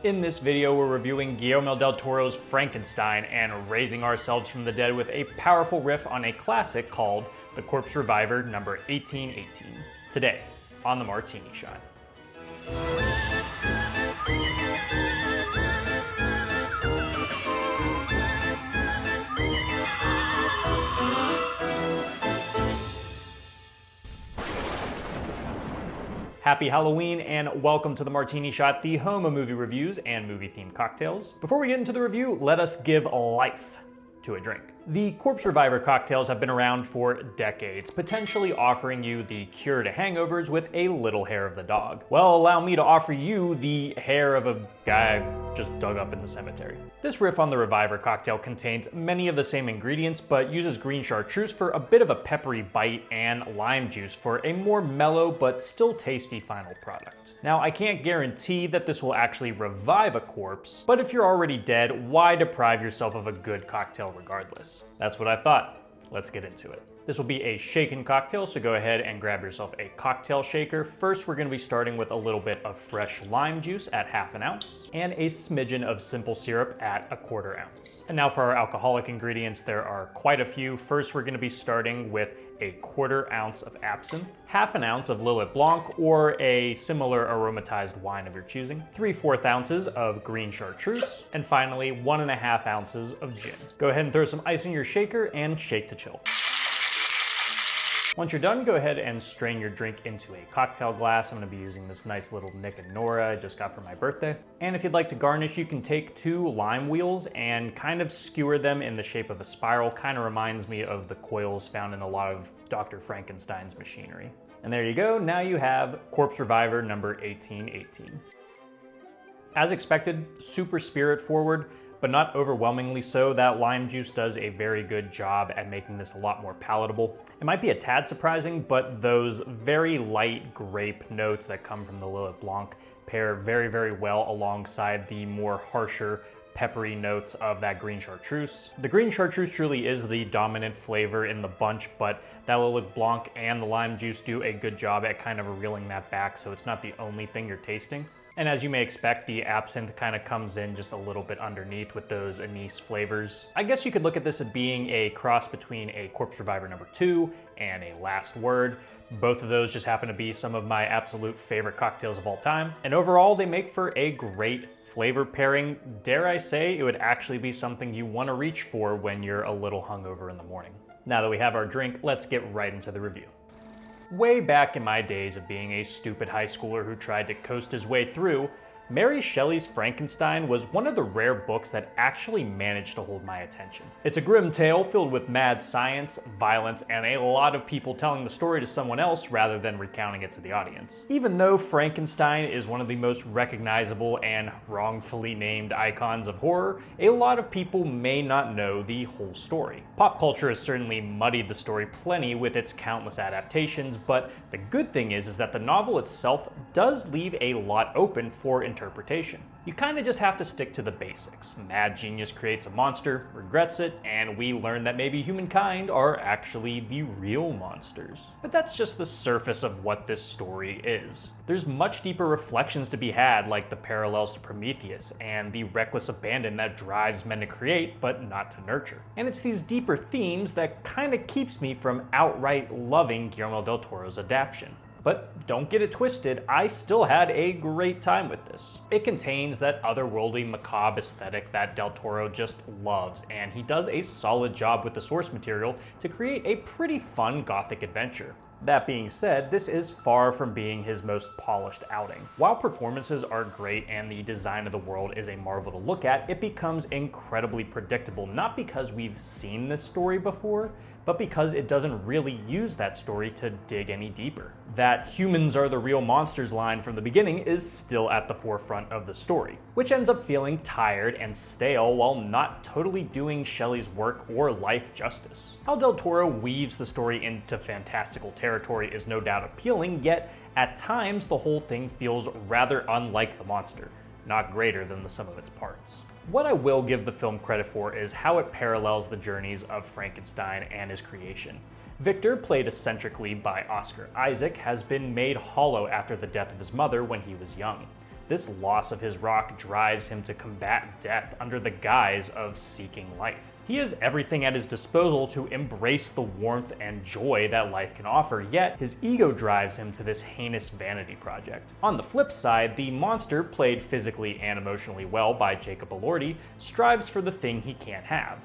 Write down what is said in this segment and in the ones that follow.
In this video, we're reviewing Guillermo del Toro's Frankenstein and raising ourselves from the dead with a powerful riff on a classic called The Corpse Reviver number 1818. Today, on the Martini Shot. Happy Halloween and welcome to the Martini Shot, the home of movie reviews and movie-themed cocktails. Before we get into the review, let us give life to a drink. The Corpse Reviver cocktails have been around for decades, potentially offering you the cure to hangovers with a little hair of the dog. Well, allow me to offer you the hair of a guy just dug up in the cemetery. This riff on the Reviver cocktail contains many of the same ingredients, but uses green chartreuse for a bit of a peppery bite and lime juice for a more mellow but still tasty final product. Now, I can't guarantee that this will actually revive a corpse, but if you're already dead, why deprive yourself of a good cocktail regardless? That's what I thought. Let's get into it. This will be a shaken cocktail, so go ahead and grab yourself a cocktail shaker. First, we're gonna be starting with a little bit of fresh lime juice at 1/2 ounce and a smidgen of simple syrup at 1/4 ounce. And now for our alcoholic ingredients, there are quite a few. First, we're gonna be starting with a 1/4 ounce of absinthe, 1/2 ounce of Lillet Blanc or a similar aromatized wine of your choosing, 3/4 ounces of green chartreuse, and finally 1.5 ounces of gin. Go ahead and throw some ice in your shaker and shake to chill. Once you're done, go ahead and strain your drink into a cocktail glass. I'm gonna be using this nice little Nick and Nora I just got for my birthday. And if you'd like to garnish, you can take 2 lime wheels and kind of skewer them in the shape of a spiral. Kind of reminds me of the coils found in a lot of Dr. Frankenstein's machinery. And there you go, now you have Corpse Reviver number 1818. As expected, super spirit forward, but not overwhelmingly so. That lime juice does a very good job at making this a lot more palatable. It might be a tad surprising, but those very light grape notes that come from the Lillet Blanc pair very, very well alongside the more harsher, peppery notes of that green chartreuse. The green chartreuse truly is the dominant flavor in the bunch, but that Lillet Blanc and the lime juice do a good job at kind of reeling that back, so it's not the only thing you're tasting. And as you may expect, the absinthe kind of comes in just a little bit underneath with those anise flavors. I guess you could look at this as being a cross between a Corpse Reviver number 2 and a Last Word. Both of those just happen to be some of my absolute favorite cocktails of all time. And overall, they make for a great flavor pairing. Dare I say, it would actually be something you want to reach for when you're a little hungover in the morning. Now that we have our drink, let's get right into the review. Way back in my days of being a stupid high schooler who tried to coast his way through, Mary Shelley's Frankenstein was one of the rare books that actually managed to hold my attention. It's a grim tale filled with mad science, violence, and a lot of people telling the story to someone else rather than recounting it to the audience. Even though Frankenstein is one of the most recognizable and wrongfully named icons of horror, a lot of people may not know the whole story. Pop culture has certainly muddied the story plenty with its countless adaptations, but the good thing is that the novel itself does leave a lot open for interpretation. You kind of just have to stick to the basics. Mad genius creates a monster, regrets it, and we learn that maybe humankind are actually the real monsters. But that's just the surface of what this story is. There's much deeper reflections to be had, like the parallels to Prometheus and the reckless abandon that drives men to create but not to nurture. And it's these deeper themes that kind of keeps me from outright loving Guillermo del Toro's Adaption. But don't get it twisted, I still had a great time with this. It contains that otherworldly, macabre aesthetic that del Toro just loves, and he does a solid job with the source material to create a pretty fun gothic adventure. That being said, this is far from being his most polished outing. While performances are great and the design of the world is a marvel to look at, it becomes incredibly predictable, not because we've seen this story before, but because it doesn't really use that story to dig any deeper. That humans are the real monsters line from the beginning is still at the forefront of the story, which ends up feeling tired and stale while not totally doing Shelley's work or life justice. How del Toro weaves the story into fantastical territory is no doubt appealing, yet at times the whole thing feels rather unlike the monster, not greater than the sum of its parts. What I will give the film credit for is how it parallels the journeys of Frankenstein and his creation. Victor, played eccentrically by Oscar Isaac, has been made hollow after the death of his mother when he was young. This loss of his rock drives him to combat death under the guise of seeking life. He has everything at his disposal to embrace the warmth and joy that life can offer, yet his ego drives him to this heinous vanity project. On the flip side, the monster, played physically and emotionally well by Jacob Elordi, strives for the thing he can't have: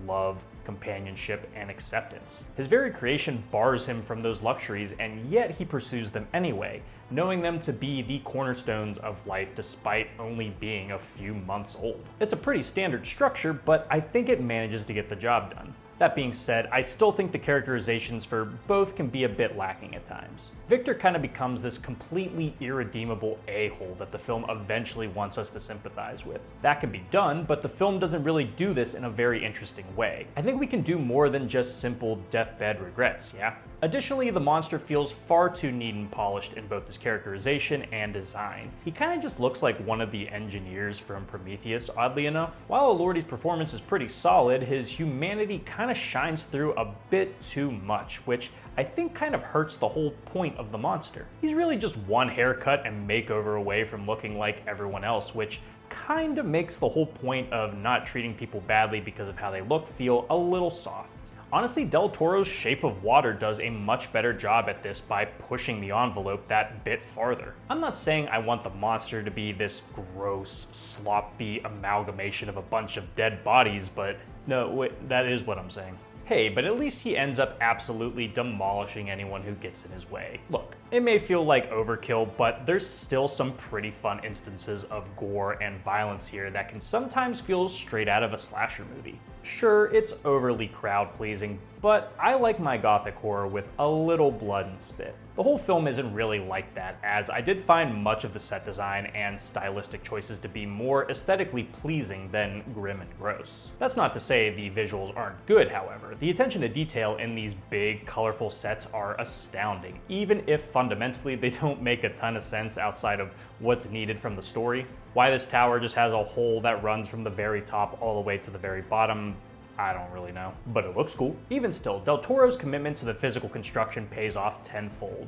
love, companionship, and acceptance. His very creation bars him from those luxuries, and yet he pursues them anyway, knowing them to be the cornerstones of life despite only being a few months old. It's a pretty standard structure, but I think it manages to get the job done. That being said, I still think the characterizations for both can be a bit lacking at times. Victor kind of becomes this completely irredeemable a-hole that the film eventually wants us to sympathize with. That can be done, but the film doesn't really do this in a very interesting way. I think we can do more than just simple deathbed regrets, yeah? Additionally, the monster feels far too neat and polished in both his characterization and design. He kind of just looks like one of the engineers from Prometheus, oddly enough. While Elordi's performance is pretty solid, his humanity kind of shines through a bit too much, which I think kind of hurts the whole point of the monster. He's really just one haircut and makeover away from looking like everyone else, which kind of makes the whole point of not treating people badly because of how they look feel a little soft. Honestly, Del Toro's Shape of Water does a much better job at this by pushing the envelope that bit farther. I'm not saying I want the monster to be this gross, sloppy amalgamation of a bunch of dead bodies, but no, wait, that is what I'm saying. Hey, but at least he ends up absolutely demolishing anyone who gets in his way. Look, it may feel like overkill, but there's still some pretty fun instances of gore and violence here that can sometimes feel straight out of a slasher movie. Sure, it's overly crowd-pleasing, but I like my gothic horror with a little blood and spit. The whole film isn't really like that, as I did find much of the set design and stylistic choices to be more aesthetically pleasing than grim and gross. That's not to say the visuals aren't good, however. The attention to detail in these big, colorful sets are astounding, even if fundamentally they don't make a ton of sense outside of what's needed from the story. Why this tower just has a hole that runs from the very top all the way to the very bottom, I don't really know, but it looks cool. Even still, Del Toro's commitment to the physical construction pays off tenfold,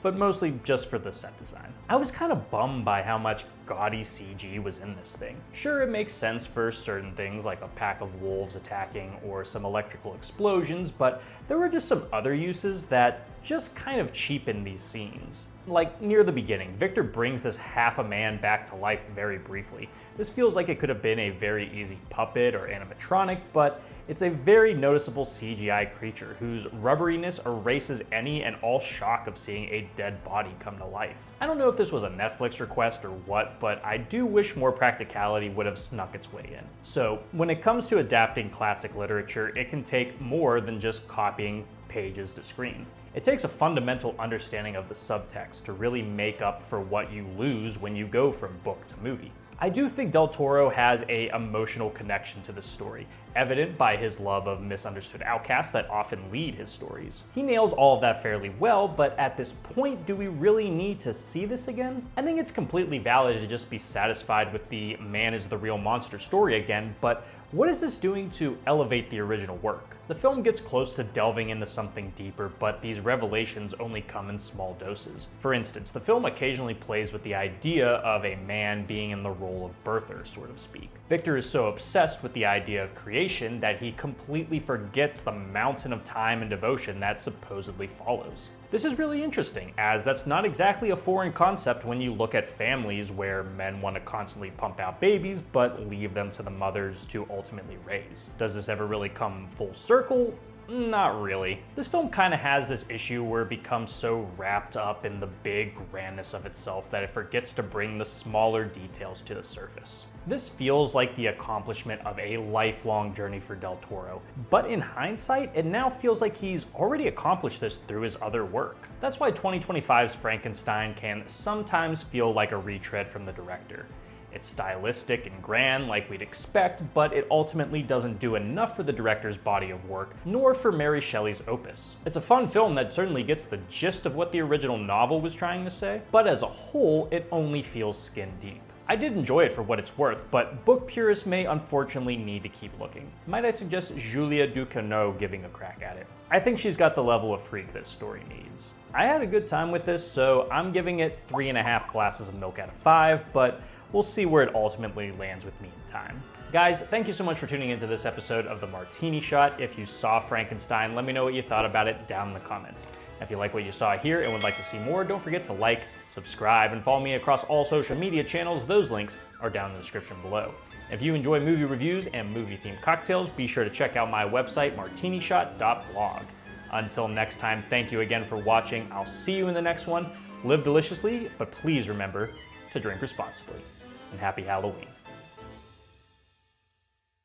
but mostly just for the set design. I was kind of bummed by how much gaudy CG was in this thing. Sure, it makes sense for certain things like a pack of wolves attacking or some electrical explosions, but there were just some other uses that just kind of cheapen these scenes. Like near the beginning, Victor brings this half a man back to life very briefly. This feels like it could have been a very easy puppet or animatronic, but it's a very noticeable CGI creature whose rubberiness erases any and all shock of seeing a dead body come to life. I don't know if this was a Netflix request or what, but I do wish more practicality would have snuck its way in. So when it comes to adapting classic literature, it can take more than just copying pages to screen. It takes a fundamental understanding of the subtext to really make up for what you lose when you go from book to movie. I do think Del Toro has an emotional connection to this story, evident by his love of misunderstood outcasts that often lead his stories. He nails all of that fairly well, but at this point, do we really need to see this again? I think it's completely valid to just be satisfied with the man is the real monster story again, but what is this doing to elevate the original work? The film gets close to delving into something deeper, but these revelations only come in small doses. For instance, the film occasionally plays with the idea of a man being in the role of birther, so to speak. Victor is so obsessed with the idea of creation that he completely forgets the mountain of time and devotion that supposedly follows. This is really interesting, as that's not exactly a foreign concept when you look at families where men want to constantly pump out babies, but leave them to the mothers to ultimately raise. Does this ever really come full circle? Not really. This film kind of has this issue where it becomes so wrapped up in the big grandness of itself that it forgets to bring the smaller details to the surface. This feels like the accomplishment of a lifelong journey for Del Toro, but in hindsight, it now feels like he's already accomplished this through his other work. That's why 2025's Frankenstein can sometimes feel like a retread from the director. It's stylistic and grand like we'd expect, but it ultimately doesn't do enough for the director's body of work, nor for Mary Shelley's opus. It's a fun film that certainly gets the gist of what the original novel was trying to say, but as a whole, it only feels skin deep. I did enjoy it for what it's worth, but book purists may unfortunately need to keep looking. Might I suggest Julia Ducournau giving a crack at it? I think she's got the level of freak this story needs. I had a good time with this, so I'm giving it 3.5 glasses of milk out of 5, but we'll see where it ultimately lands with me in time. Guys, thank you so much for tuning into this episode of the Martini Shot. If you saw Frankenstein, let me know what you thought about it down in the comments. If you like what you saw here and would like to see more, don't forget to like, subscribe, and follow me across all social media channels. Those links are down in the description below. If you enjoy movie reviews and movie-themed cocktails, be sure to check out my website, martinishot.blog. Until next time, thank you again for watching. I'll see you in the next one. Live deliciously, but please remember to drink responsibly. And happy Halloween.